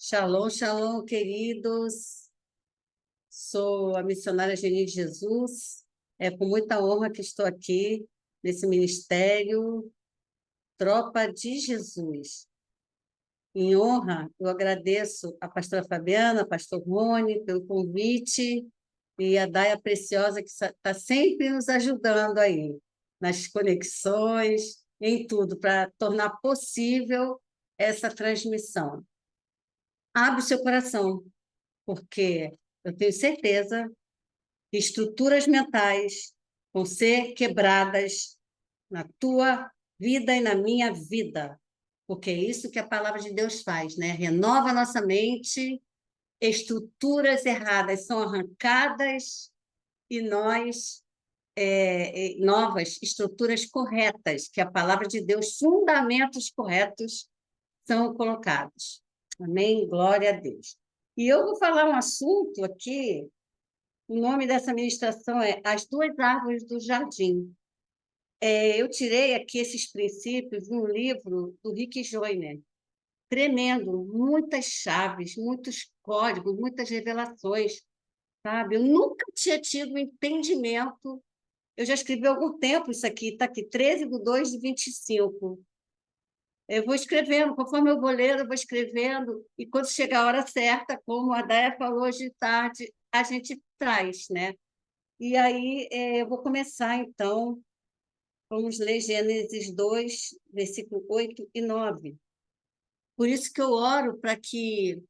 Shalom, shalom, queridos. Sou a missionária Geni de Jesus. É com muita honra que estou aqui nesse ministério Tropa de Jesus. Em honra, eu agradeço a pastora Fabiana, pastor Rony, pelo convite, e a Daia Preciosa, que está sempre nos ajudando aí, nas conexões, em tudo, para tornar possível essa transmissão. Abre o seu coração, porque eu tenho certeza que estruturas mentais vão ser quebradas na tua vida e na minha vida, porque é isso que a palavra de Deus faz, né? Renova a nossa mente, estruturas erradas são arrancadas e nós novas estruturas corretas, que a palavra de Deus, fundamentos corretos são colocados. Amém? Glória a Deus. E eu vou falar um assunto aqui. O nome dessa ministração é As Duas Árvores do Jardim. Eu tirei aqui esses princípios de um livro do Rick Joyner. Tremendo, muitas chaves, muitos códigos, muitas revelações, sabe? Eu nunca tinha tido um entendimento. Eu já escrevi há algum tempo isso aqui, está aqui, 13/2/25. Eu vou escrevendo, conforme eu vou lendo, eu vou escrevendo, e quando chega a hora certa, como a Daya falou hoje de tarde, a gente traz, né? E aí eu vou começar, então, vamos ler Gênesis 2, versículo 8 e 9. Por isso que eu oro para que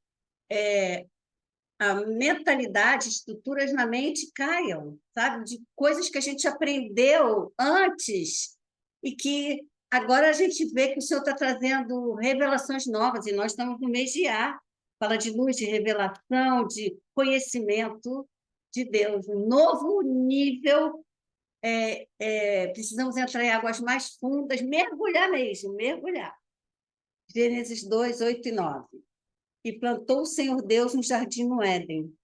a mentalidade, estruturas na mente caiam, sabe? De coisas que a gente aprendeu antes e que agora a gente vê que o Senhor está trazendo revelações novas, e nós estamos no mês de A, fala de luz, de revelação, de conhecimento de Deus, um novo nível. Precisamos entrar em águas mais fundas, mergulhar mesmo, mergulhar. Gênesis 2, 8 e 9. E plantou o Senhor Deus no jardim no Éden,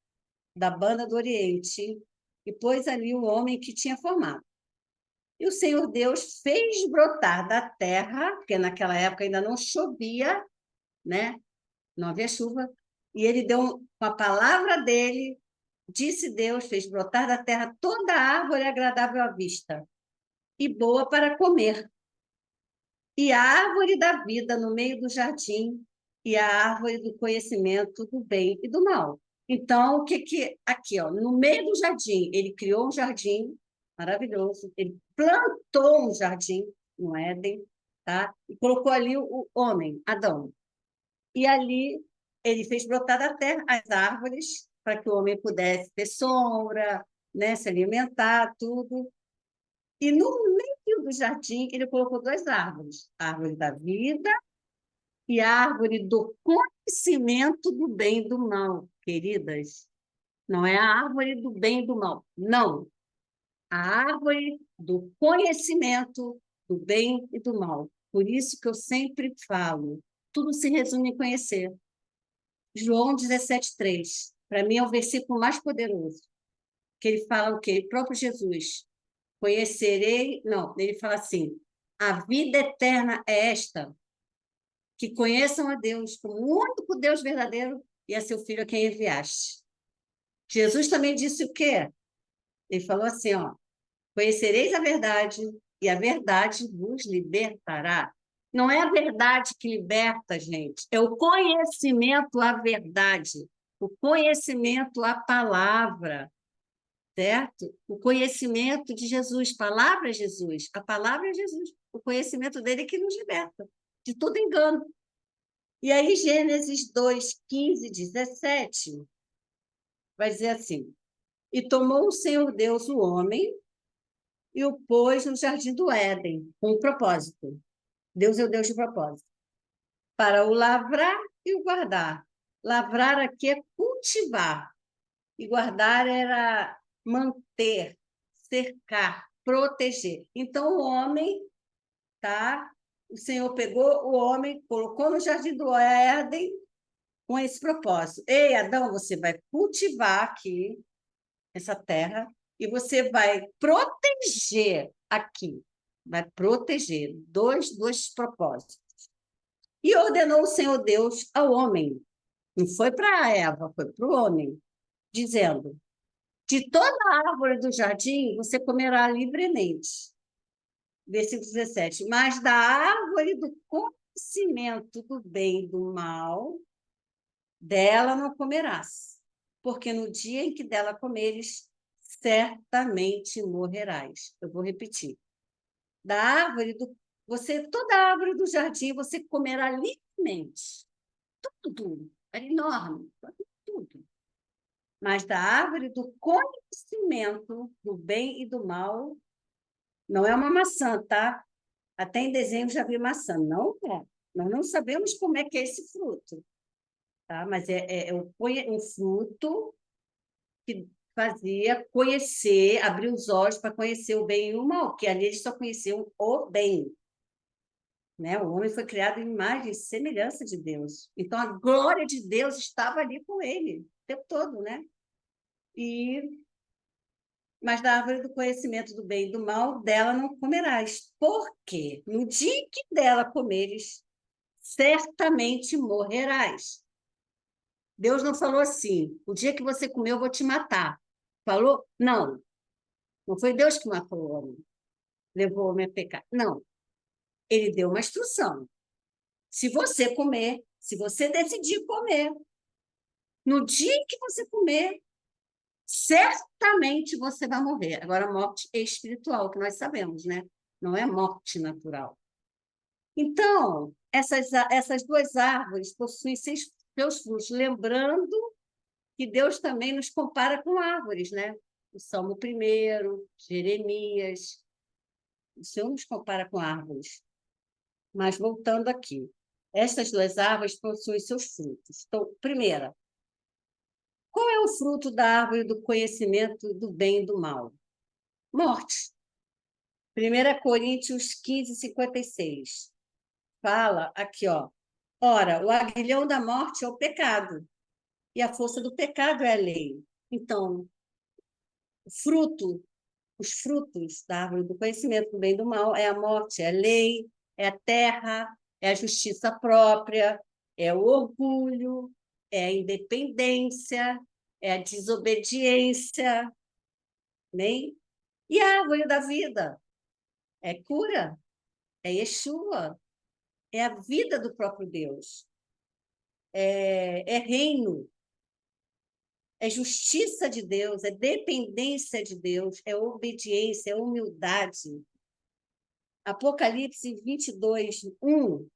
da banda do Oriente, e pôs ali o homem que tinha formado. E o Senhor Deus fez brotar da terra, porque naquela época ainda não chovia, né? Não havia chuva, e ele deu, com a palavra dele, disse Deus, fez brotar da terra toda árvore agradável à vista e boa para comer, e a árvore da vida no meio do jardim, e a árvore do conhecimento do bem e do mal. Então, o que aqui, ó, no meio do jardim, ele criou um jardim maravilhoso, ele plantou um jardim no Éden, tá? E colocou ali o homem, Adão. E ali ele fez brotar da terra as árvores para que o homem pudesse ter sombra, né, se alimentar, tudo. E no meio do jardim ele colocou duas árvores, a árvore da vida e a árvore do conhecimento do bem e do mal, queridas. Não é a árvore do bem e do mal, não. A árvore do conhecimento do bem e do mal. Por isso que eu sempre falo, tudo se resume em conhecer. João 17:3, para mim é o versículo mais poderoso, que ele fala o quê? O próprio Jesus. Conhecerei, não, ele fala assim, a vida eterna é esta, que conheçam a Deus como o único Deus verdadeiro e a seu Filho a quem enviaste. Jesus também disse o quê? Ele falou assim, ó, conhecereis a verdade e a verdade vos libertará. Não é a verdade que liberta, gente, é o conhecimento à verdade, o conhecimento à palavra, certo? O conhecimento de Jesus, palavra é Jesus, a palavra é Jesus, o conhecimento dele é que nos liberta de todo engano. E aí, Gênesis 2, 15, 17, vai dizer assim: E tomou o Senhor Deus o homem e o pôs no jardim do Éden, com um propósito. Deus é o Deus de propósito. Para o lavrar e o guardar. Lavrar aqui é cultivar. E guardar era manter, cercar, proteger. Então, o homem, tá? O Senhor pegou o homem, colocou no jardim do Éden com esse propósito. Ei, Adão, você vai cultivar aqui essa terra e você vai proteger aqui. Vai proteger. Dois propósitos. E ordenou o Senhor Deus ao homem. Não foi para Eva, foi para o homem, dizendo: de toda a árvore do jardim você comerá livremente. Versículo 17. Mas da árvore do conhecimento do bem e do mal, dela não comerás, porque no dia em que dela comeres, certamente morrerás. Eu vou repetir. Da árvore do toda a árvore do jardim você comerá livremente. Tudo, é enorme, tudo. Mas da árvore do conhecimento do bem e do mal, não é uma maçã, tá? Até em desenho já vi maçã. Não é. Nós não sabemos como é que é esse fruto, tá? Mas é um fruto que fazia conhecer, abrir os olhos para conhecer o bem e o mal, porque ali eles só conheciam o bem. Né? O homem foi criado em imagem e semelhança de Deus. Então, a glória de Deus estava ali com ele o tempo todo, né? Mas da árvore do conhecimento do bem e do mal, dela não comerás. Porque no dia em que dela comeres, certamente morrerás. Deus não falou assim: o dia que você comer, eu vou te matar. Falou? Não. Não foi Deus que matou o homem, levou o homem a pecar. Não. Ele deu uma instrução. Se você comer, se você decidir comer, no dia em que você comer, certamente você vai morrer. Agora, a morte espiritual, que nós sabemos, né? Não é morte natural. Então, essas duas árvores possuem seus frutos, lembrando que Deus também nos compara com árvores, né? O Salmo 1, Jeremias, o Senhor nos compara com árvores. Mas voltando aqui, estas duas árvores possuem seus frutos. Então, primeira, qual é o fruto da árvore do conhecimento do bem e do mal? Morte. 1 Coríntios 15:56. Fala aqui, ó. Ora, o aguilhão da morte é o pecado, e a força do pecado é a lei. Então, os frutos da árvore do conhecimento do bem e do mal é a morte, é a lei, é a terra, é a justiça própria, é o orgulho, é a independência, é a desobediência, né? E a árvore da vida é cura, é Yeshua, é a vida do próprio Deus, é reino, é justiça de Deus, é dependência de Deus, é obediência, é humildade. Apocalipse 22:1,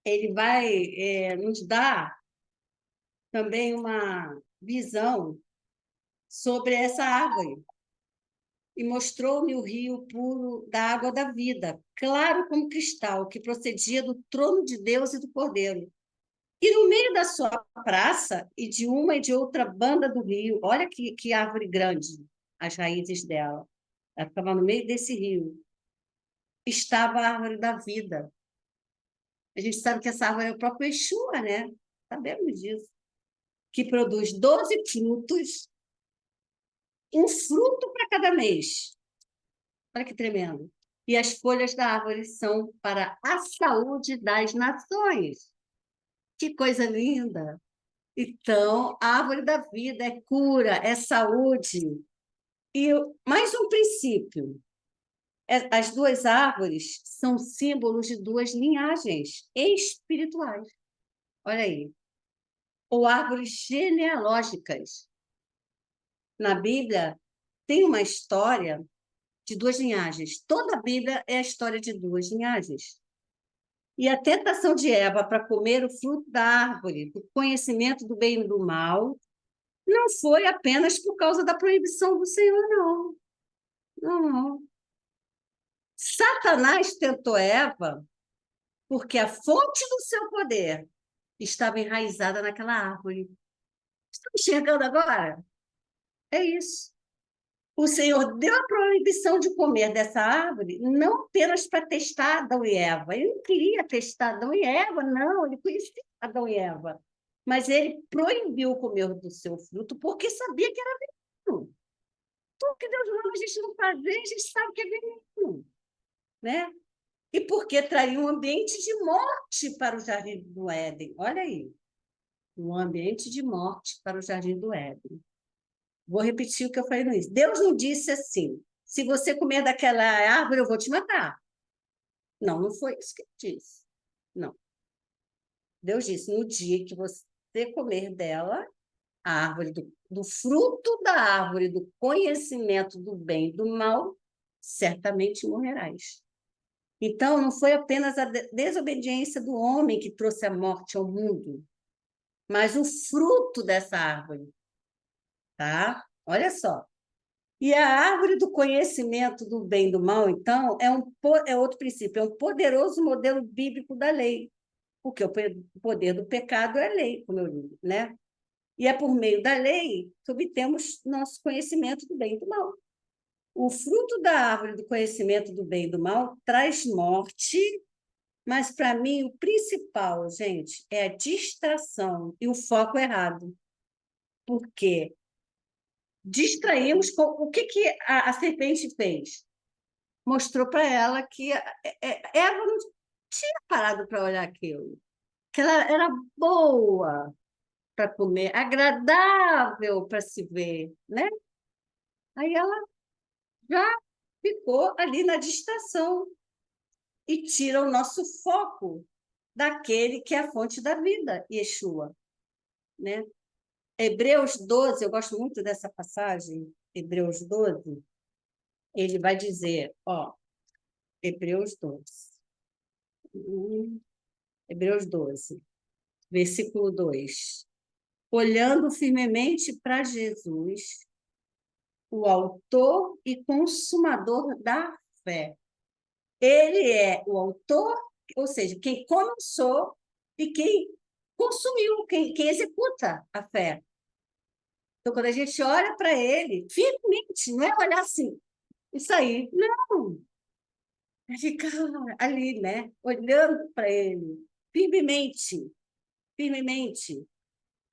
ele vai nos dar também uma visão sobre essa árvore. E mostrou-me o rio puro da água da vida, claro como cristal, que procedia do trono de Deus e do Cordeiro. E no meio da sua praça, e de uma e de outra banda do rio, olha que árvore grande, as raízes dela. Ela ficava no meio desse rio. Estava a árvore da vida. A gente sabe que essa árvore é o próprio Yeshua, né? Sabemos disso. Que produz 12 frutos, um fruto para cada mês. Olha que tremendo. E as folhas da árvore são para a saúde das nações. Que coisa linda! Então, a árvore da vida é cura, é saúde. E mais um princípio: as duas árvores são símbolos de duas linhagens espirituais. Olha aí. Ou árvores genealógicas. Na Bíblia, tem uma história de duas linhagens. Toda a Bíblia é a história de duas linhagens. E a tentação de Eva para comer o fruto da árvore, do conhecimento do bem e do mal, não foi apenas por causa da proibição do Senhor, não. Não. Satanás tentou Eva porque a fonte do seu poder estava enraizada naquela árvore. Estão enxergando agora? É isso. O Senhor deu a proibição de comer dessa árvore, não apenas para testar Adão e Eva. Ele não queria testar Adão e Eva, não. Ele conhecia Adão e Eva. Mas ele proibiu comer do seu fruto porque sabia que era veneno. Tudo que Deus manda a gente não fazer, a gente sabe que é veneno. Né? E porque traria um ambiente de morte para o jardim do Éden. Olha aí. um ambiente de morte para o Jardim do Éden. Vou repetir o que eu falei no início. Deus não disse assim, se você comer daquela árvore, eu vou te matar. Não, não foi isso que ele disse. Não. Deus disse, no dia que você comer dela, a árvore do fruto da árvore do conhecimento do bem e do mal, certamente morrerás. Então, não foi apenas a desobediência do homem que trouxe a morte ao mundo, mas o fruto dessa árvore, tá? Olha só. E a árvore do conhecimento do bem e do mal, então, é outro princípio, é um poderoso modelo bíblico da lei, porque o poder do pecado é a lei, como eu digo, né? E é por meio da lei que obtemos nosso conhecimento do bem e do mal. O fruto da árvore do conhecimento do bem e do mal traz morte, mas para mim o principal, gente, é a distração e o foco errado. Por quê? Distraímos com o que a serpente fez? Mostrou para ela que Eva não tinha parado para olhar aquilo, que ela era boa para comer, agradável para se ver, né? Aí ela já ficou ali na distração e tira o nosso foco daquele que é a fonte da vida, Yeshua, né? Hebreus 12, eu gosto muito dessa passagem, Hebreus 12, ele vai dizer, ó, Hebreus 12, Hebreus 12, versículo 2. Olhando firmemente para Jesus, o autor e consumador da fé. Ele é o autor, ou seja, quem começou e quem consumiu, quem executa a fé. Então, quando a gente olha para ele, firmemente, não é olhar assim, isso aí, não. É ficar ali, né? Olhando para ele, firmemente, firmemente.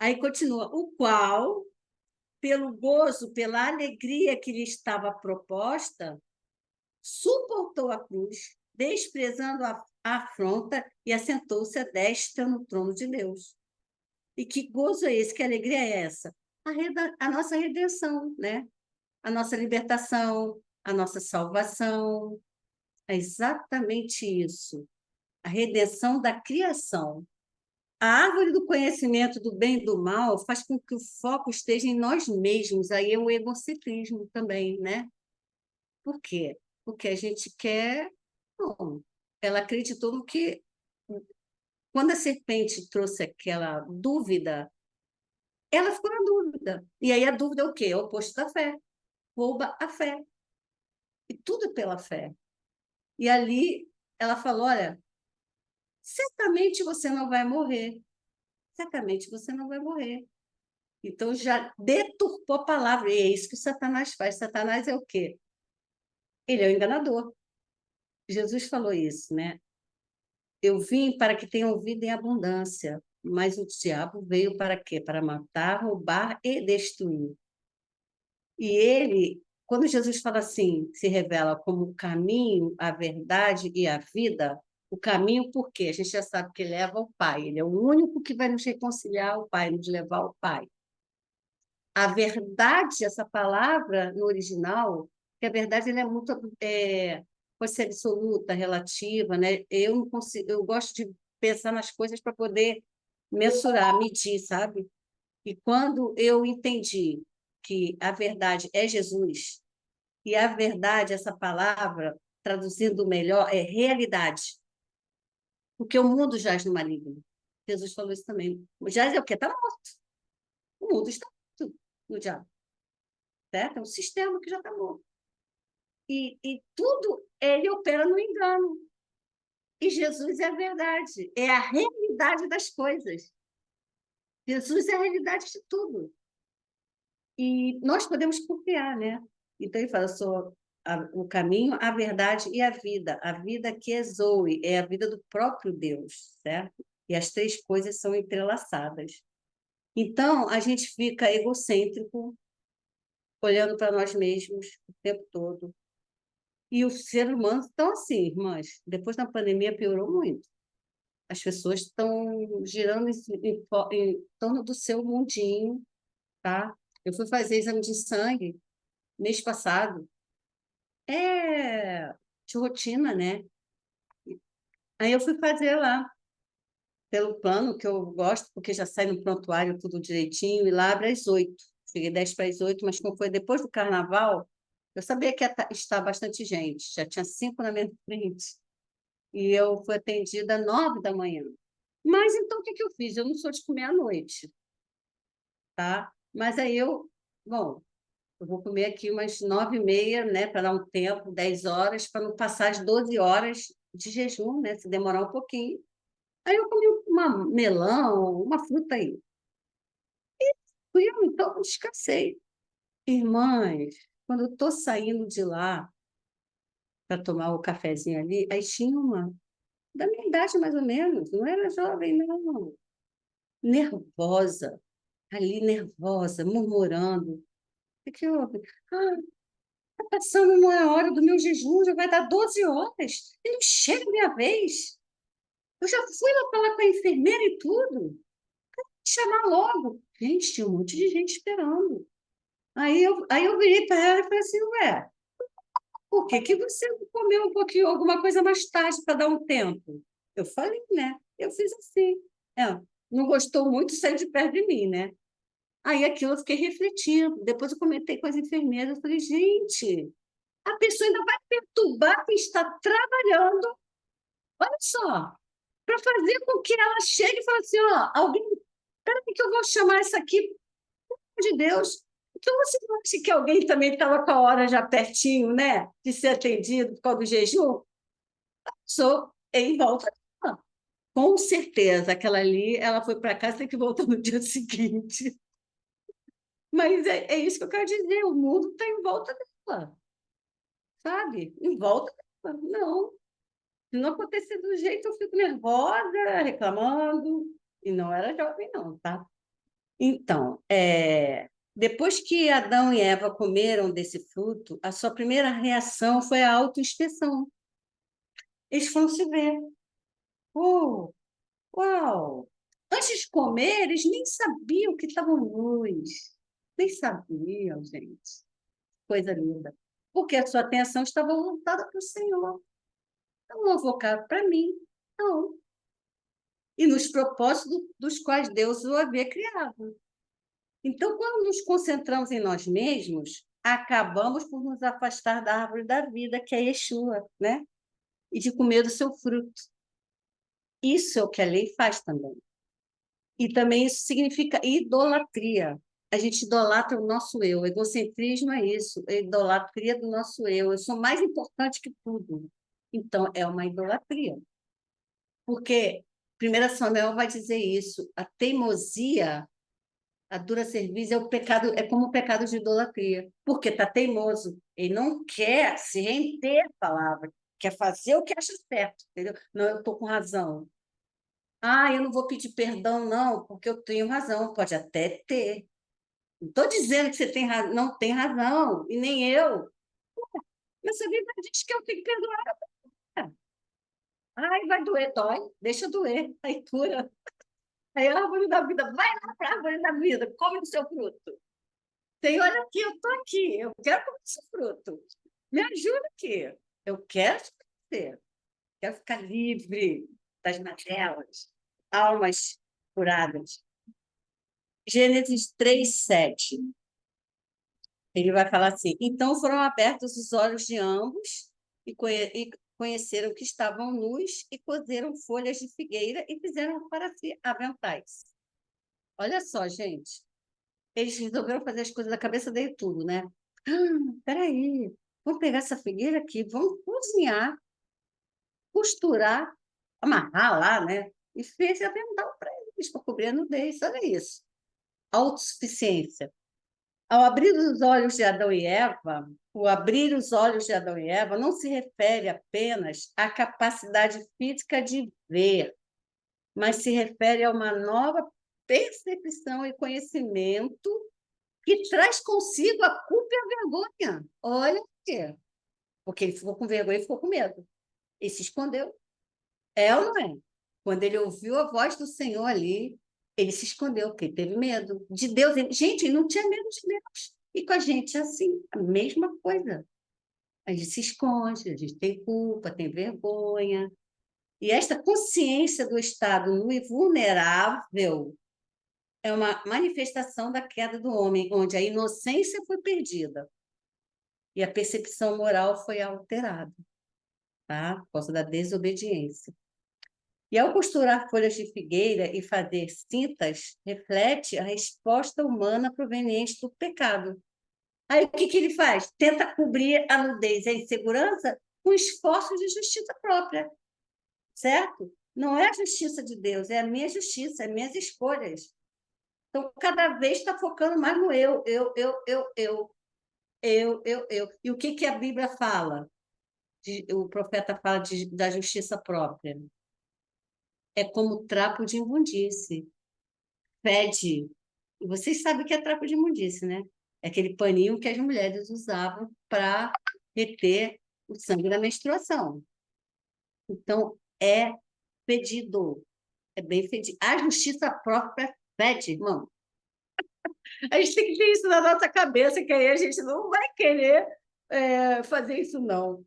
Aí continua, o qual, pelo gozo, pela alegria que lhe estava proposta, suportou a cruz, desprezando a afronta e assentou-se à destra no trono de Deus. E que gozo é esse? Que alegria é essa? A nossa redenção, né? A nossa libertação, a nossa salvação. É exatamente isso. A redenção da criação. A árvore do conhecimento do bem e do mal faz com que o foco esteja em nós mesmos. Aí é o egocentrismo também, né? Por quê? Porque a gente quer. Bom, ela acreditou no que. Quando a serpente trouxe aquela dúvida, ela ficou na dúvida. E aí a dúvida é o quê? É o oposto da fé. Rouba a fé. E tudo pela fé. E ali ela falou: olha, certamente você não vai morrer. Certamente você não vai morrer. Então já deturpou a palavra. E é isso que o Satanás faz. Satanás é o quê? Ele é o enganador. Jesus falou isso, né? Eu vim para que tenham vida em abundância, mas o diabo veio para quê? Para matar, roubar e destruir. E ele, quando Jesus fala assim, se revela como o caminho, a verdade e a vida, o caminho por quê? A gente já sabe que ele leva ao Pai, ele é o único que vai nos reconciliar ao Pai, nos levar ao Pai. A verdade, essa palavra no original, que a verdade ele é muito pode ser absoluta, relativa, né? Eu não consigo, eu gosto de pensar nas coisas para poder mensurar, medir, sabe? E quando eu entendi que a verdade é Jesus, e a verdade, essa palavra, traduzindo melhor, é realidade, porque o mundo jaz no maligno. Jesus falou isso também. O jaz é o quê? Está morto. O mundo está morto no diabo. Certo? É um sistema que já está morto. E tudo ele opera no engano. E Jesus é a verdade, é a realidade das coisas. Jesus é a realidade de tudo. E nós podemos confiar, né? Então ele fala, eu sou o caminho, a verdade e a vida que é Zoe, é a vida do próprio Deus, certo? E as três coisas são entrelaçadas. Então, a gente fica egocêntrico, olhando para nós mesmos o tempo todo. E o ser humano, então assim, irmãs, depois da pandemia piorou muito. as pessoas estão girando em torno do seu mundinho, tá? Eu fui fazer exame de sangue mês passado, é de rotina, né? Aí eu fui fazer lá, pelo plano que eu gosto, porque já sai no prontuário tudo direitinho, e lá abre às 8. Cheguei 10 para as 8, mas como foi depois do carnaval, eu sabia que ia estar bastante gente, já tinha 5 na minha frente, e eu fui atendida às 9 da manhã. Mas então o que que eu fiz? Eu não sou de comer à noite, tá? Mas aí bom, eu vou comer aqui umas 9h30, né, para dar um tempo, 10 horas, para não passar as 12 horas de jejum, né, se demorar um pouquinho. Aí eu comi uma melão, uma fruta aí. Fui eu, então, descansei. Irmãs, quando eu estou saindo de lá para tomar o cafezinho ali, aí tinha uma, da minha idade mais ou menos, não era jovem, não, nervosa, ali nervosa, murmurando. O que houve? Ah, está passando uma hora do meu jejum, já vai dar 12 horas, e não chega a minha vez. Eu já fui lá falar com a enfermeira e tudo, chamar logo. Gente, tinha um monte de gente esperando. Aí eu virei para ela e falei assim, ué, por que que você não comeu um pouquinho, alguma coisa mais tarde para dar um tempo? Eu falei, né? Eu fiz assim. Ela não gostou muito, saiu de perto de mim, né? Aí aquilo eu fiquei refletindo. Depois eu comentei com as enfermeiras, eu falei, gente, a pessoa ainda vai perturbar quem está trabalhando, olha só, para fazer com que ela chegue e fale assim, ó, alguém, peraí que eu vou chamar essa aqui, pelo amor de Deus. Então, você não acha que alguém também estava com a hora já pertinho, né, de ser atendido por causa do jejum? Sou em volta. Ah, com certeza, aquela ali, ela foi para casa, tem que voltar no dia seguinte. Mas é isso que eu quero dizer, o mundo está em volta dela, sabe? Em volta dela. Não, se não acontecer do jeito, eu fico nervosa, reclamando, e não era jovem não, tá? Então, depois que Adão e Eva comeram desse fruto, a sua primeira reação foi a autoinspeção. Eles foram se ver. Oh, uau! Antes de comer, eles nem sabiam que estavam nus. Nem sabiam, gente. Coisa linda. Porque a sua atenção estava voltada para o Senhor. Não voltada para mim. Não. E nos propósitos dos quais Deus o havia criado. Então, quando nos concentramos em nós mesmos, acabamos por nos afastar da árvore da vida, que é Yeshua, né? E de comer do seu fruto. Isso é o que a lei faz também. E também isso significa idolatria. A gente idolatra o nosso eu. Egocentrismo é isso, é idolatria do nosso eu. Eu sou mais importante que tudo. Então, é uma idolatria. Porque 1 Samuel vai dizer isso. A teimosia, a dura cerviz é o pecado, é como o pecado de idolatria. Porque está teimoso. Ele não quer se render à palavra, quer fazer o que acha certo, entendeu? Não, eu estou com razão. Ah, eu não vou pedir perdão, não, porque eu tenho razão. Pode até ter. Não estou dizendo que você não tem razão, e nem eu. Mas a Bíblia diz que eu tenho que perdoar. Ai, vai doer, dói, deixa doer, aí cura. Aí a árvore da vida, vai lá para a árvore da vida, come o seu fruto. Senhor, aqui, eu estou aqui, eu quero comer esse fruto. Me ajuda aqui. Eu quero te conhecer. Quero ficar livre das mazelas, almas curadas. Gênesis 3:7. Ele vai falar assim: então foram abertos os olhos de ambos e conheceram que estavam nus e coseram folhas de figueira e fizeram para si aventais. Olha só, gente. Eles resolveram fazer as coisas da cabeça dele tudo, né? Peraí, vamos pegar essa figueira aqui, vamos cozinhar, costurar, amarrar lá, né? E fez avental para eles, para cobrir a nudez. Olha isso. Autossuficiência. Ao abrir os olhos de Adão e Eva, o abrir os olhos de Adão e Eva não se refere apenas à capacidade física de ver, mas se refere a uma nova percepção e conhecimento que traz consigo a culpa e a vergonha. Olha aqui, porque ele ficou com vergonha e ficou com medo. Ele se escondeu. É ou não é? Quando ele ouviu a voz do Senhor ali, ele se escondeu, porque ele teve medo de Deus. Gente, ele não tinha medo de Deus. E com a gente é assim, a mesma coisa. A gente se esconde, a gente tem culpa, tem vergonha. E esta consciência do estado nu e vulnerável é uma manifestação da queda do homem, onde a inocência foi perdida e a percepção moral foi alterada, tá? Por causa da desobediência. E ao costurar folhas de figueira e fazer cintas, reflete a resposta humana proveniente do pecado. Aí o que ele faz? Tenta cobrir a nudez e a insegurança com esforços de justiça própria, certo? Não é a justiça de Deus, é a minha justiça, é minhas escolhas. Então, cada vez está focando mais no eu. E o que a Bíblia fala? O profeta fala da justiça própria. É como trapo de imundície. Fede. E vocês sabem o que é trapo de imundície, né? É aquele paninho que as mulheres usavam para reter o sangue da menstruação. Então, é fedido. É bem fedido. A justiça própria fede, irmão. A gente tem que ter isso na nossa cabeça, que aí a gente não vai querer fazer isso, não.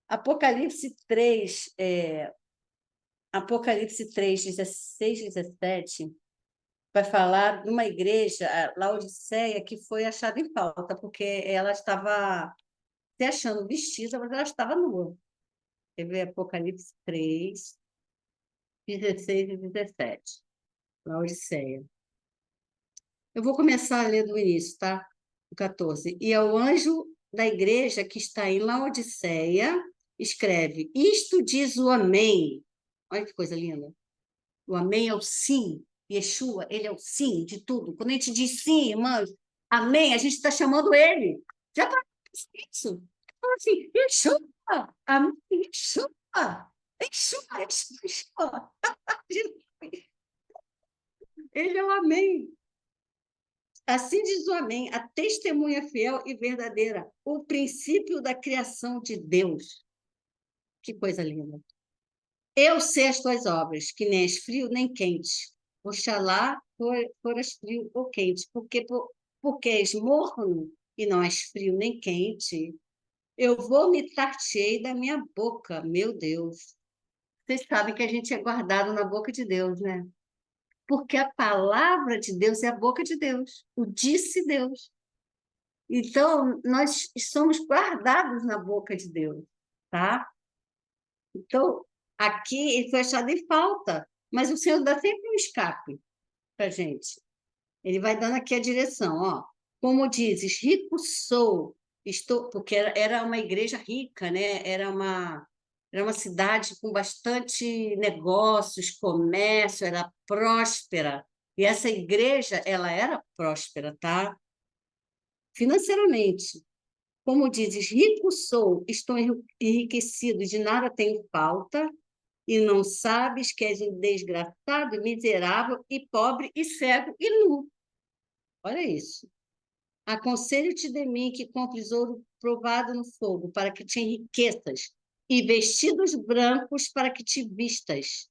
Apocalipse 3, Apocalipse 3, 16, 17, vai falar de uma igreja, a Laodiceia, que foi achada em falta, porque ela estava se achando vestida, mas ela estava nua. Quer ver Apocalipse 3, 16 e 17, Laodiceia. Eu vou começar a ler do início, tá? O 14. E ao anjo da igreja que está em Laodiceia, escreve: Isto diz o Amém. Olha que coisa linda. O Amém é o sim. Yeshua, ele é o sim de tudo. Quando a gente diz sim, irmãos, Amém, a gente está chamando ele. Já para isso. Fala assim, Yeshua, Amém, Yeshua, Yeshua, Yeshua. Ele é o Amém. Assim diz o Amém, a testemunha fiel e verdadeira, o princípio da criação de Deus. Que coisa linda. Eu sei as tuas obras, que nem és frio nem quente. Oxalá foras frio ou quente, porque és morno e não és frio nem quente. Eu vomitar-te-ei da minha boca, meu Deus. Vocês sabem que a gente é guardado na boca de Deus, né? Porque a palavra de Deus é a boca de Deus, o disse Deus. Então, nós somos guardados na boca de Deus, tá? Então, aqui ele foi achado em falta, mas o Senhor dá sempre um escape para a gente. Ele vai dando aqui a direção, ó. Como dizes, rico sou, estou, porque era uma igreja rica, né? Era uma cidade com bastante negócios, comércio, era próspera. E essa igreja, ela era próspera, tá? Financeiramente. Como dizes, rico sou, estou enriquecido, de nada tenho falta, e não sabes que és um desgraçado, miserável e pobre e cego e nu. Olha isso. Aconselho-te de mim que compres ouro provado no fogo, para que te enriqueças, e vestidos brancos para que te vistas,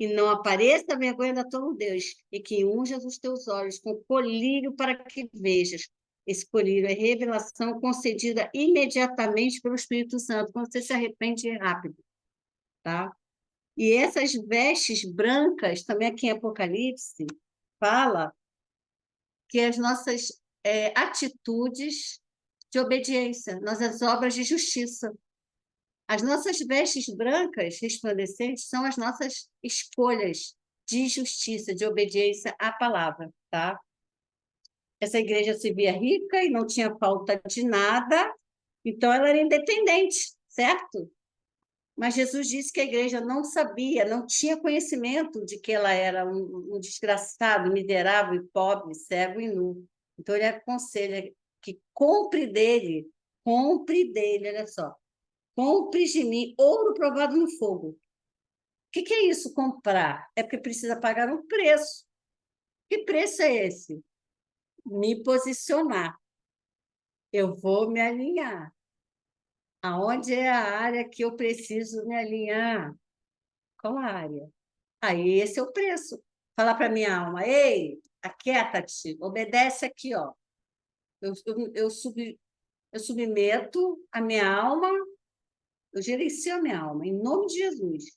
e não apareça a vergonha da tua nudez, e que unjas os teus olhos com colírio para que vejas. Esse colírio é revelação concedida imediatamente pelo Espírito Santo, quando você se arrepende rápido, tá? E essas vestes brancas, também aqui em Apocalipse, fala que as nossas atitudes de obediência, nossas obras de justiça. As nossas vestes brancas, resplandecentes, são as nossas escolhas de justiça, de obediência à palavra, tá? Essa igreja se via rica e não tinha falta de nada, então ela era independente, certo? Mas Jesus disse que a igreja não sabia, não tinha conhecimento de que ela era um desgraçado, miserável e pobre, cego e nu. Então ele aconselha que compre dele, olha só, compre de mim ouro provado no fogo. O que é isso, comprar? É porque precisa pagar um preço. Que preço é esse? Me posicionar. Eu vou me alinhar. Aonde é a área que eu preciso me alinhar? Qual a área? Aí esse é o preço. Falar para minha alma, ei, aquieta-te, obedece aqui, ó. Eu submeto a minha alma, eu gerencio a minha alma, em nome de Jesus.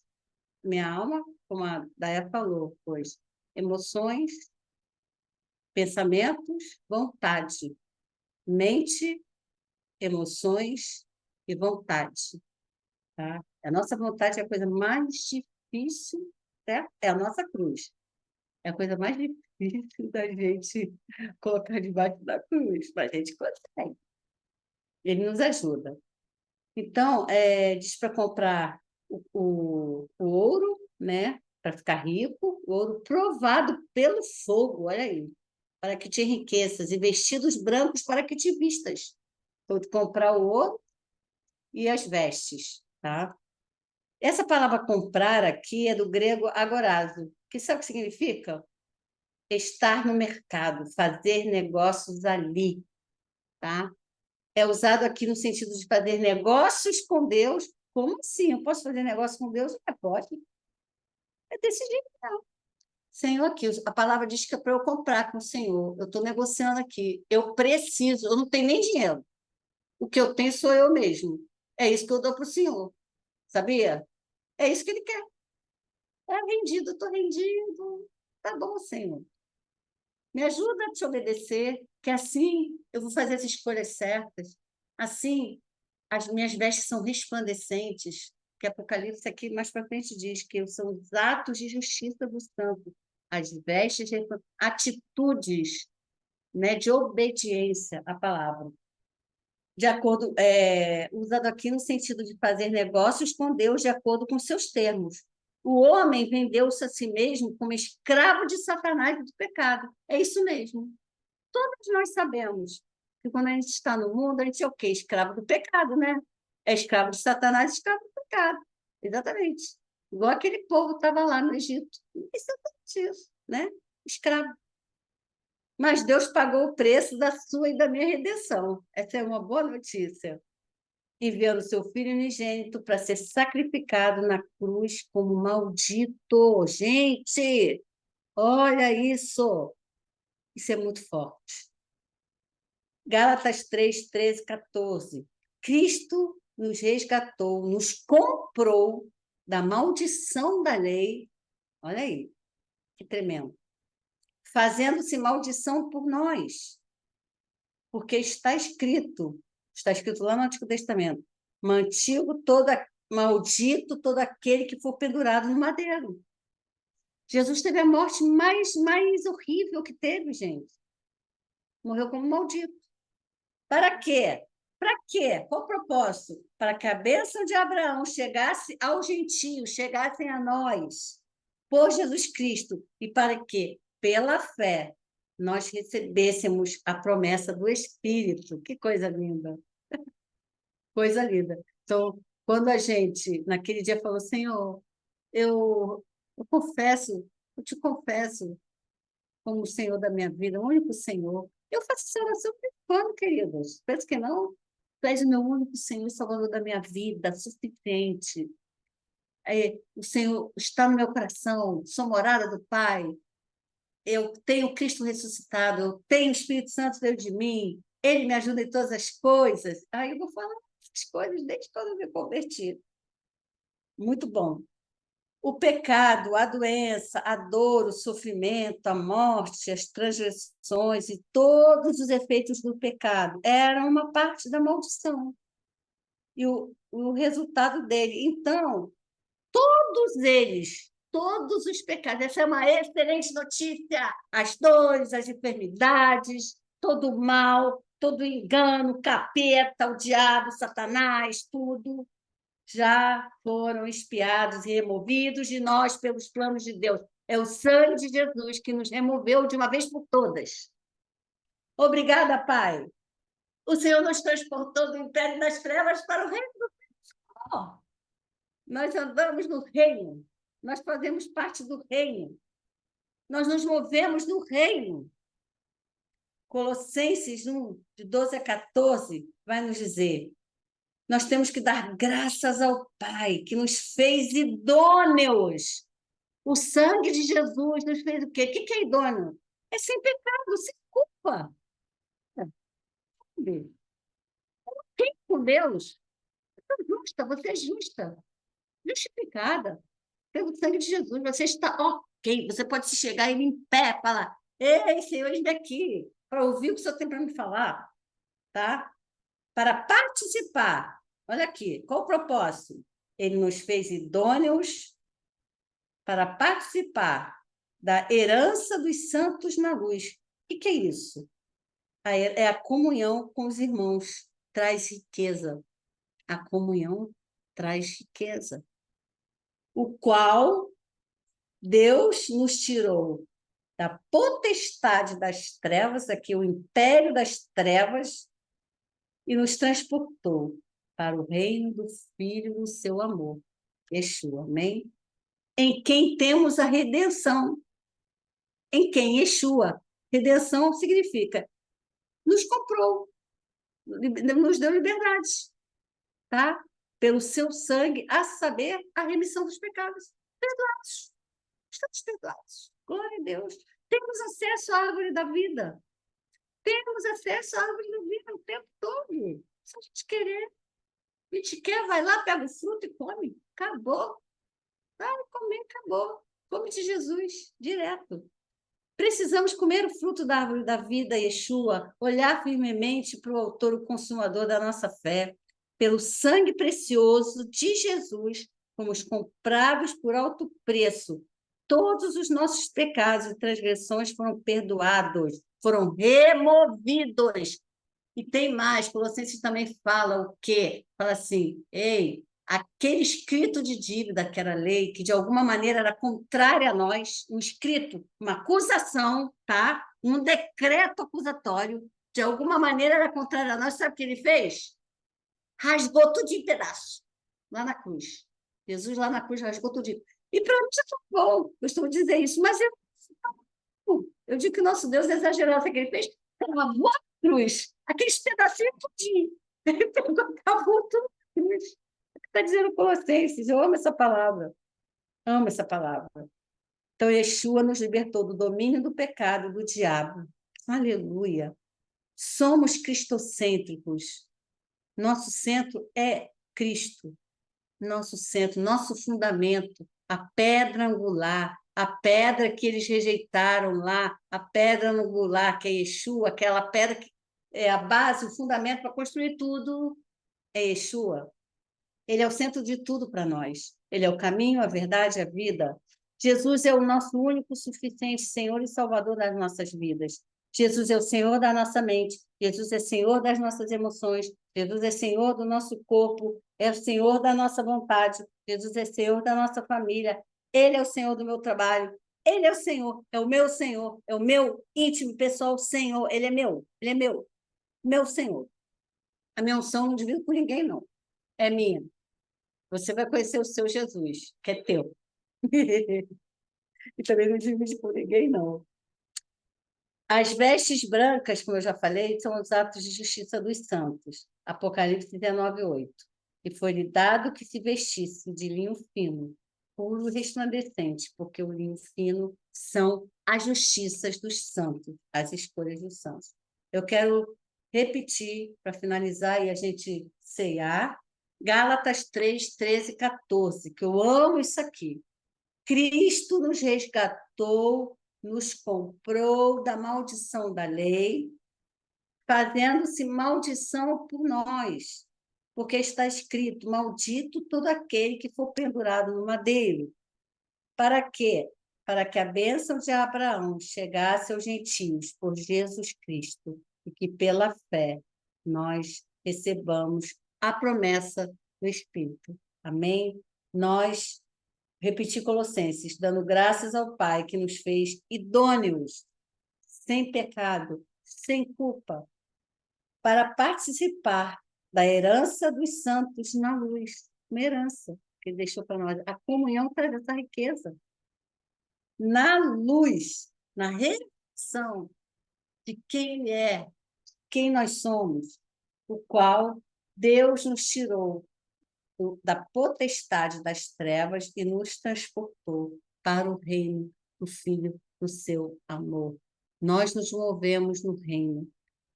Minha alma, como a Daya falou, pois emoções, pensamentos, vontade, mente, emoções e vontade. Tá? A nossa vontade é a coisa mais difícil, certo? É a nossa cruz. É a coisa mais difícil da gente colocar debaixo da cruz, mas a gente consegue. Ele nos ajuda. Então, diz para comprar o ouro, né? Para ficar rico, o ouro provado pelo fogo, olha aí, para que te enriqueças, e vestidos brancos para que te vistas. Então, comprar o ouro e as vestes, tá? Essa palavra comprar aqui é do grego agorazo, que sabe o que significa? Estar no mercado, fazer negócios ali, tá? É usado aqui no sentido de fazer negócios com Deus. Como assim? Eu posso fazer negócio com Deus? Não pode. É desse jeito, não. Senhor, aqui, a palavra diz que é para eu comprar com o Senhor. Eu estou negociando aqui. Eu preciso, eu não tenho nem dinheiro. O que eu tenho sou eu mesmo. É isso que eu dou para o Senhor. Sabia? É isso que ele quer. Está rendido, estou rendido. Tá bom, Senhor. Me ajuda a te obedecer, que assim eu vou fazer as escolhas certas. Assim, as minhas vestes são resplandecentes, que Apocalipse aqui mais para frente diz que são os atos de justiça do santo, as vestes, atitudes, né, de obediência à palavra. De acordo, usado aqui no sentido de fazer negócios com Deus de acordo com seus termos. O homem vendeu-se a si mesmo como escravo de Satanás e do pecado. É isso mesmo. Todos nós sabemos que quando a gente está no mundo, a gente é o quê? Escravo do pecado, né? É escravo de Satanás, escravo do pecado. Exatamente. Igual aquele povo estava lá no Egito. Exatamente isso, né? Escravo. Mas Deus pagou o preço da sua e da minha redenção. Essa é uma boa notícia. Enviando seu filho unigênito para ser sacrificado na cruz como maldito. Gente, olha isso. Isso é muito forte. Gálatas 3, 13, 14. Cristo nos resgatou, nos comprou da maldição da lei. Olha aí, que tremendo. Fazendo-se maldição por nós. Porque está escrito lá no Antigo Testamento, maldito todo aquele que for pendurado no madeiro. Jesus teve a morte mais horrível que teve, gente. Morreu como maldito. Para quê? Para quê? Qual o propósito? Para que a bênção de Abraão chegasse aos gentios, chegassem a nós, por Jesus Cristo, e para que, pela fé, nós recebêssemos a promessa do Espírito. Que coisa linda! Coisa linda. Então, quando a gente, naquele dia, falou, Senhor, eu confesso, eu te confesso como o Senhor da minha vida, o único Senhor. Eu faço essa oração quando, queridos? Penso que não. Tu és o meu único Senhor e Salvador da minha vida, suficiente. O Senhor está no meu coração, sou morada do Pai. Eu tenho Cristo ressuscitado, eu tenho o Espírito Santo dentro de mim, Ele me ajuda em todas as coisas. Aí eu vou falar essas coisas desde quando eu me converti. Muito bom. O pecado, a doença, a dor, o sofrimento, a morte, as transgressões e todos os efeitos do pecado eram uma parte da maldição. E o resultado dele. Então, todos eles, todos os pecados, essa é uma excelente notícia. As dores, as enfermidades, todo o mal, todo o engano, capeta, o diabo, Satanás, tudo já foram expiados e removidos de nós pelos planos de Deus. É o sangue de Jesus que nos removeu de uma vez por todas. Obrigada, Pai. O Senhor nos transportou do império das trevas para o reino do Senhor. Nós andamos no reino, nós fazemos parte do reino, nós nos movemos no reino. Colossenses 1, de 12 a 14, vai nos dizer: nós temos que dar graças ao Pai, que nos fez idôneos. O sangue de Jesus nos fez o quê? O que é idôneo? É sem pecado, sem culpa. Sabe? Quem com Deus? Justa, você é justa, justificada pelo sangue de Jesus. Você está ok. Você pode se chegar e em pé falar: Ei, Senhor, eis-me aqui, para ouvir o que o Senhor tem para me falar, tá? Para participar. Olha aqui, qual o propósito? Ele nos fez idôneos para participar da herança dos santos na luz. O que é isso? É a comunhão com os irmãos, traz riqueza. A comunhão traz riqueza. O qual Deus nos tirou da potestade das trevas, aqui o império das trevas, e nos transportou para o reino do Filho do seu amor, Yeshua, amém? Em quem temos a redenção. Em quem? Yeshua. Redenção significa nos comprou, nos deu liberdade, tá? Pelo seu sangue, a saber, a remissão dos pecados. Perdoados. Estamos perdoados. Glória a Deus. Temos acesso à árvore da vida. Temos acesso à árvore da vida o tempo todo. Se a gente querer. A gente quer, vai lá, pega o fruto e come. Acabou. Vai comer, acabou. Come de Jesus, direto. Precisamos comer o fruto da árvore da vida, Yeshua, olhar firmemente para o autor, o consumador da nossa fé. Pelo sangue precioso de Jesus, fomos comprados por alto preço. Todos os nossos pecados e transgressões foram perdoados, foram removidos. E tem mais, Colossenses também fala o quê? Fala assim, ei, aquele escrito de dívida, que era lei, que de alguma maneira era contrária a nós, um escrito, uma acusação, tá? Um decreto acusatório, de alguma maneira era contrário a nós, sabe o que ele fez? Rasgou tudo em pedaços, lá na cruz. Jesus lá na cruz rasgou tudo. E para mim já está bom, eu costumo dizer isso, mas eu digo que o nosso Deus é exagerado, sabe o que ele fez? Lavou a cruz, aqueles pedacinhos tudinho. Ele pegou, acabou tudo na cruz. Está dizendo Colossenses, eu amo essa palavra. Amo essa palavra. Então, Yeshua nos libertou do domínio do pecado, do diabo. Aleluia. Somos cristocêntricos. Nosso centro é Cristo. Nosso centro, nosso fundamento, a pedra angular, a pedra que eles rejeitaram lá, a pedra angular, que é Yeshua, aquela pedra que é a base, o fundamento para construir tudo, é Yeshua. Ele é o centro de tudo para nós. Ele é o caminho, a verdade, a vida. Jesus é o nosso único, suficiente Senhor e Salvador das nossas vidas. Jesus é o Senhor da nossa mente. Jesus é Senhor das nossas emoções. Jesus é Senhor do nosso corpo. É o Senhor da nossa vontade. Jesus é Senhor da nossa família. Ele é o Senhor do meu trabalho. Ele é o Senhor, é o meu íntimo pessoal Senhor. Ele é meu, meu Senhor. A minha unção não divido com ninguém, não. É minha. Você vai conhecer o seu Jesus, que é teu. E também não divide com ninguém, não. As vestes brancas, como eu já falei, são os atos de justiça dos santos. Apocalipse 19:8. E foi-lhe dado que se vestisse de linho fino, puro e resplandecente, porque o linho fino são as justiças dos santos, as escolhas dos santos. Eu quero repetir, para finalizar e a gente ceiar, Gálatas 3, 13 e 14, que eu amo isso aqui. Cristo nos resgatou, nos comprou da maldição da lei, fazendo-se maldição por nós, porque está escrito: maldito todo aquele que for pendurado no madeiro. Para quê? Para que a bênção de Abraão chegasse aos gentios por Jesus Cristo e que pela fé nós recebamos a promessa do Espírito. Amém? Nós repetir Colossenses, dando graças ao Pai que nos fez idôneos, sem pecado, sem culpa, para participar da herança dos santos na luz. Uma herança que ele deixou para nós. A comunhão traz essa riqueza. Na luz, na revelação de quem ele é, quem nós somos, o qual Deus nos tirou da potestade das trevas e nos transportou para o reino do Filho do seu amor. Nós nos movemos no reino,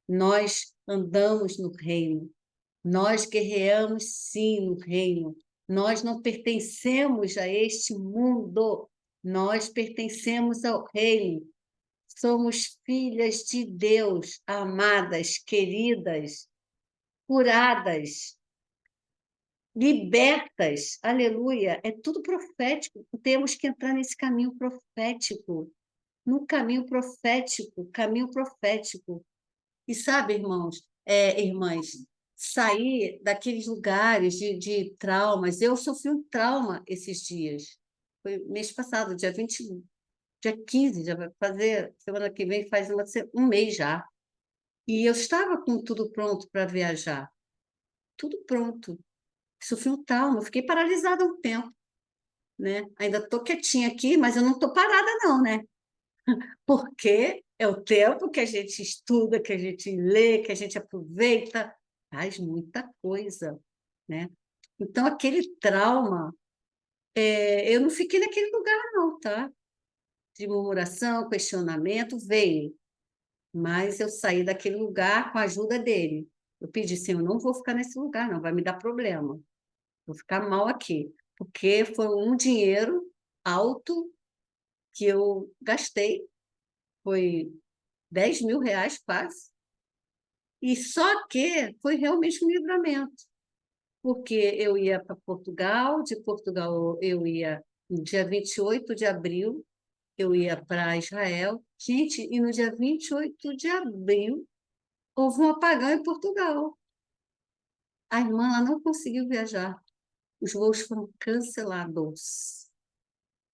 nós andamos no reino, nós guerreamos sim no reino, nós não pertencemos a este mundo, nós pertencemos ao reino. Somos filhas de Deus, amadas, queridas, curadas, libertas. Aleluia! É tudo profético. Temos que entrar nesse caminho profético, no caminho profético, caminho profético. E sabe, irmãos, irmãs, sair daqueles lugares de traumas. Eu sofri um trauma esses dias. Foi mês passado, dia 21, dia 15, já vai fazer, semana que vem faz um mês já. E eu estava com tudo pronto para viajar. Tudo pronto. Sofri um trauma, fiquei paralisada um tempo, né? Ainda estou quietinha aqui, mas eu não estou parada não, né? Porque é o tempo que a gente estuda, que a gente lê, que a gente aproveita, faz muita coisa, né? Então, aquele trauma, eu não fiquei naquele lugar não, tá? De murmuração, questionamento, veio. Mas eu saí daquele lugar com a ajuda dele. Eu pedi, Senhor, não vou ficar nesse lugar, não, vai me dar problema. Vou ficar mal aqui. Porque foi um dinheiro alto que eu gastei, foi R$ 10.000 quase. E só que foi realmente um livramento, porque eu ia para Portugal, de Portugal eu ia no dia 28 de abril, eu ia para Israel. Gente, e no dia 28 de abril houve um apagão em Portugal. A irmã ela não conseguiu viajar. Os voos foram cancelados.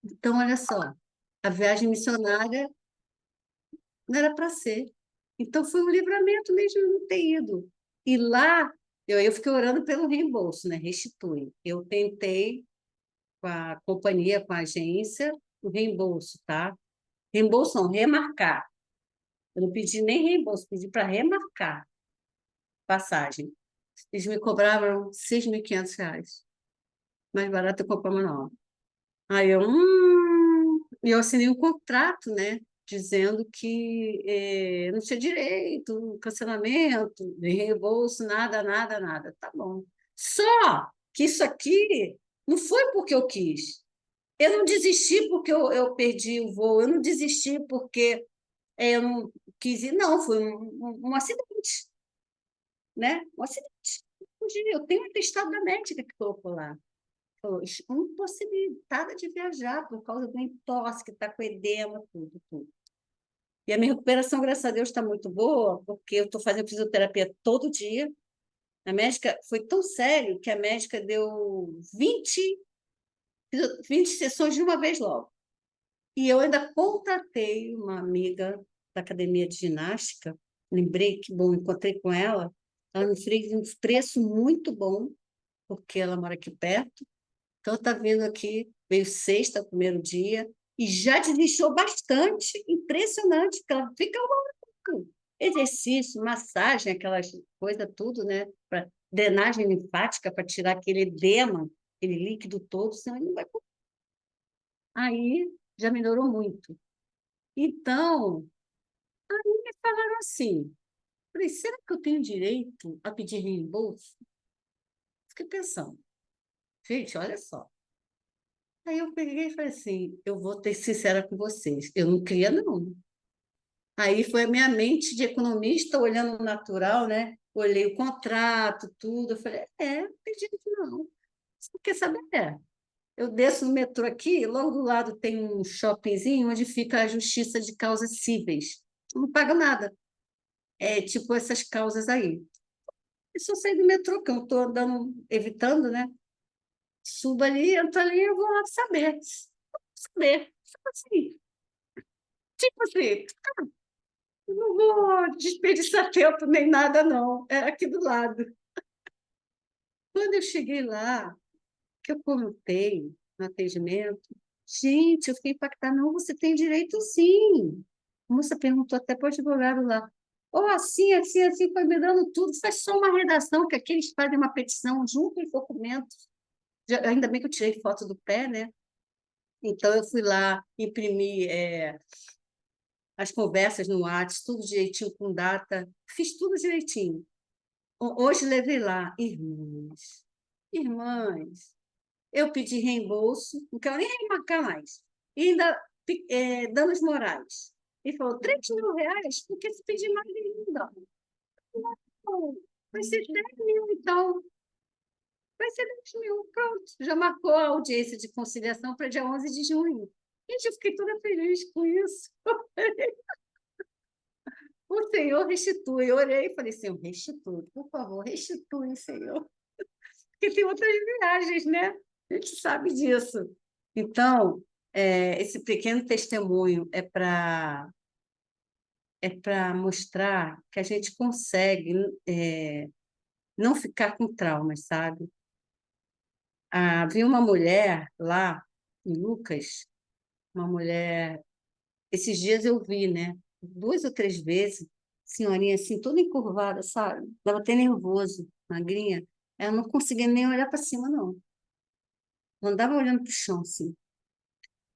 Então, olha só, a viagem missionária não era para ser. Então, foi um livramento mesmo eu não ter ido. E lá, eu fiquei orando pelo reembolso, né? Restitui. Eu tentei com a companhia, com a agência, o reembolso, tá? Reembolso não, remarcar. Eu não pedi nem reembolso, pedi para remarcar passagem. Eles me cobraram R$ 6.500. Mais barato eu comprar uma nova. Aí e eu assinei um contrato, né? Dizendo que não tinha direito, cancelamento, de reembolso, nada, nada, nada. Tá bom. Só que isso aqui não foi porque eu quis. Eu não desisti porque eu perdi o voo, eu não desisti porque eu não quis ir, não, foi um acidente, né? Um acidente. Eu tenho um atestado da médica que colocou lá. Falou, impossibilitada de viajar por causa do entorse, que está com edema, tudo, tudo. E a minha recuperação, graças a Deus, está muito boa, porque eu estou fazendo fisioterapia todo dia. A médica foi tão sério que a médica deu 20 sessões de uma vez logo. E eu ainda contatei uma amiga da academia de ginástica, lembrei que, bom, encontrei com ela, ela me fez um preço muito bom, porque ela mora aqui perto. Então, está vindo aqui, veio sexta, primeiro dia, e já desinchou bastante, impressionante, porque ela fica um exercício, massagem, aquelas coisas tudo, né? Para drenagem linfática, para tirar aquele edema, aquele líquido todo, senão ele não vai. Aí já melhorou muito. Então, me falaram assim, falei, será que eu tenho direito a pedir reembolso? Fiquei pensando, gente, olha só. Aí eu peguei e falei assim, eu vou ter sincera com vocês, eu não queria não. Aí foi a minha mente de economista olhando o natural, né? Olhei o contrato, tudo, eu falei, pedi não. Você quer saber? Eu desço no metrô aqui, logo do lado tem um shoppingzinho onde fica a justiça de causas cíveis. Eu não pago nada. É tipo essas causas aí. Eu só sair do metrô, que eu estou andando, evitando, né? Subo ali, entro ali, eu vou lá saber. Saber. Tipo assim, não vou desperdiçar tempo nem nada, não. É aqui do lado. Quando eu cheguei lá, que eu comentei no atendimento, gente, eu fiquei impactada. Não, você tem direito sim. A moça perguntou até para o advogado lá. Ou assim, assim, assim, foi me dando tudo. Faz só uma redação, que aqui eles fazem uma petição junto os documentos. Ainda bem que eu tirei foto do pé, né? Então, eu fui lá, imprimi as conversas no WhatsApp, tudo direitinho, com data, fiz tudo direitinho. Hoje levei lá, irmãs, eu pedi reembolso, não quero nem remarcar mais. E ainda danos morais. Ele falou, R$ 3.000, por que você pediu mais ainda? Não, vai ser 10.000, então. Vai ser 10.000, pronto. Já marcou a audiência de conciliação para dia 11 de junho. Gente, eu fiquei toda feliz com isso. O Senhor restitui. Eu orei e falei, Senhor, restitui, por favor, restitui, Senhor. Porque tem outras viagens, né? A gente sabe disso. Então, esse pequeno testemunho é para mostrar que a gente consegue não ficar com traumas, sabe? Havia uma mulher lá em Lucas, uma mulher. Esses dias eu vi, né? 2 ou 3 vezes, senhorinha assim, toda encurvada, sabe? Estava até nervoso, magrinha. Ela não conseguia nem olhar para cima, não. Não andava olhando para o chão, assim.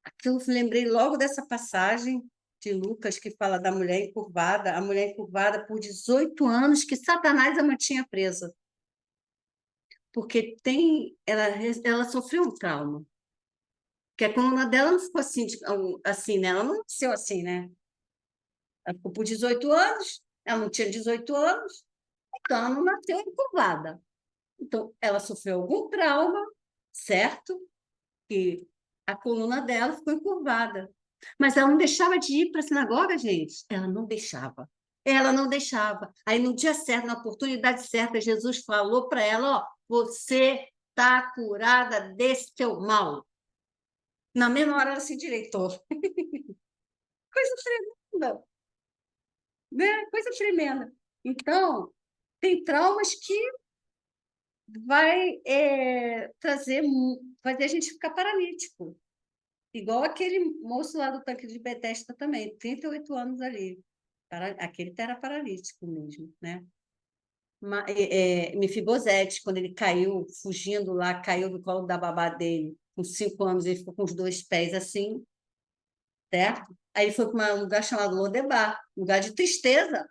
Aquilo eu lembrei logo dessa passagem de Lucas que fala da mulher encurvada, a mulher encurvada por 18 anos que Satanás a mantinha presa. Porque ela sofreu um trauma. Que a coluna dela não ficou assim, assim, né? Ela não nasceu assim, né? Ela ficou por 18 anos, ela não tinha 18 anos, então ela não nasceu encurvada. Então, ela sofreu algum trauma, certo? Que a coluna dela ficou encurvada. Mas ela não deixava de ir para a sinagoga, gente. Ela não deixava. Ela não deixava. Aí, no dia certo, na oportunidade certa, Jesus falou para ela: ó, você está curada desse teu mal. Na mesma hora ela se endireitou. Coisa tremenda, né? Coisa tremenda. Então, tem traumas que vai fazer a gente ficar paralítico. Igual aquele moço lá do tanque de Betesda também, 38 anos ali. Aquele era paralítico mesmo, né? Mefibosete, quando ele caiu, fugindo lá, caiu no colo da babá dele, com 5 anos, ele ficou com os 2 pés assim, certo? Aí ele foi para um lugar chamado Lodebar, lugar de tristeza.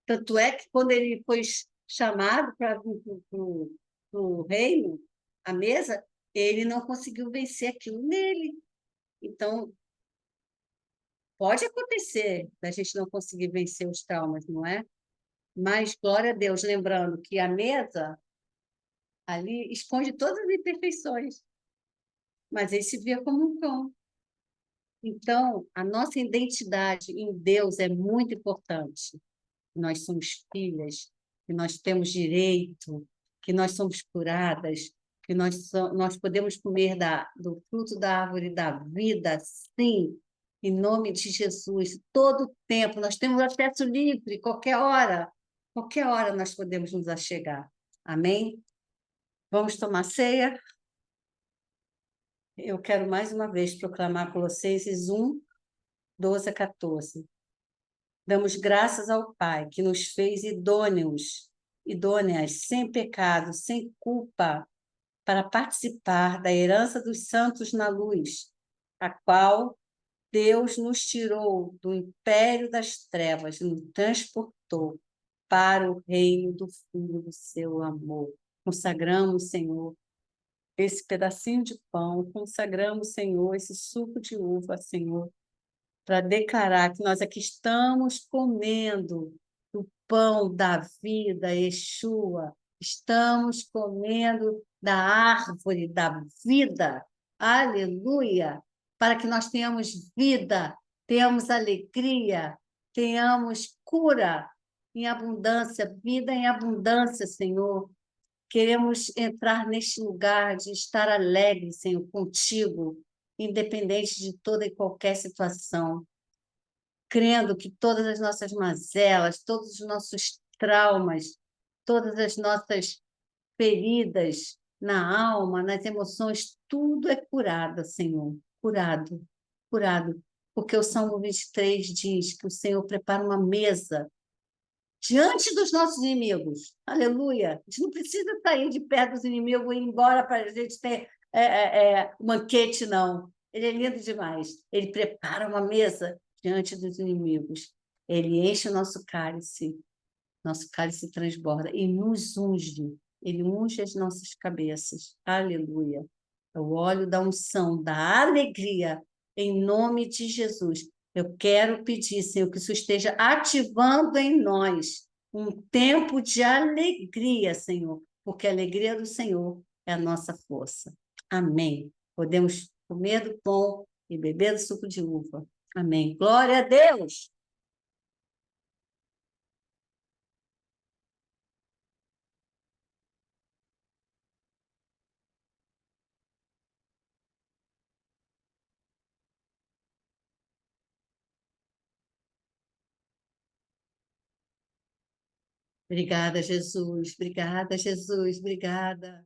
Tanto é que quando ele foi chamado para o reino, a mesa, ele não conseguiu vencer aquilo nele. Então, pode acontecer da gente não conseguir vencer os traumas, não é? Mas, glória a Deus, lembrando que a mesa ali esconde todas as imperfeições, mas ele se via como um cão. Então, a nossa identidade em Deus é muito importante. Nós somos filhas, que nós temos direito, que nós somos curadas, que nós podemos comer do fruto da árvore da vida, sim, em nome de Jesus, todo o tempo. Nós temos acesso livre, qualquer hora nós podemos nos achegar. Amém? Vamos tomar ceia? Eu quero mais uma vez proclamar Colossenses 1, 12 a 14. Damos graças ao Pai, que nos fez idôneas, sem pecado, sem culpa, para participar da herança dos santos na luz, a qual Deus nos tirou do império das trevas e nos transportou para o reino do Filho do seu amor. Consagramos, Senhor, esse pedacinho de pão, consagramos, Senhor, esse suco de uva, Senhor, para declarar que nós aqui estamos comendo o pão da vida, Yeshua, estamos comendo da árvore da vida, aleluia, para que nós tenhamos vida, tenhamos alegria, tenhamos cura em abundância, vida em abundância, Senhor. Queremos entrar neste lugar de estar alegre, Senhor, contigo, independente de toda e qualquer situação, crendo que todas as nossas mazelas, todos os nossos traumas, todas as nossas feridas na alma, nas emoções, tudo é curado, Senhor, curado, curado. Porque o Salmo 23 diz que o Senhor prepara uma mesa diante dos nossos inimigos. Aleluia! A gente não precisa sair de perto dos inimigos e ir embora para a gente ter banquete, não. Ele é lindo demais. Ele prepara uma mesa diante dos inimigos. Ele enche o nosso cálice transborda e nos unge. Ele unge as nossas cabeças. Aleluia. É o óleo da unção, da alegria, em nome de Jesus. Eu quero pedir, Senhor, que isso esteja ativando em nós um tempo de alegria, Senhor, porque a alegria do Senhor é a nossa força. Amém. Podemos comer do pão e beber do suco de uva. Amém. Glória a Deus! Obrigada, Jesus. Obrigada, Jesus. Obrigada.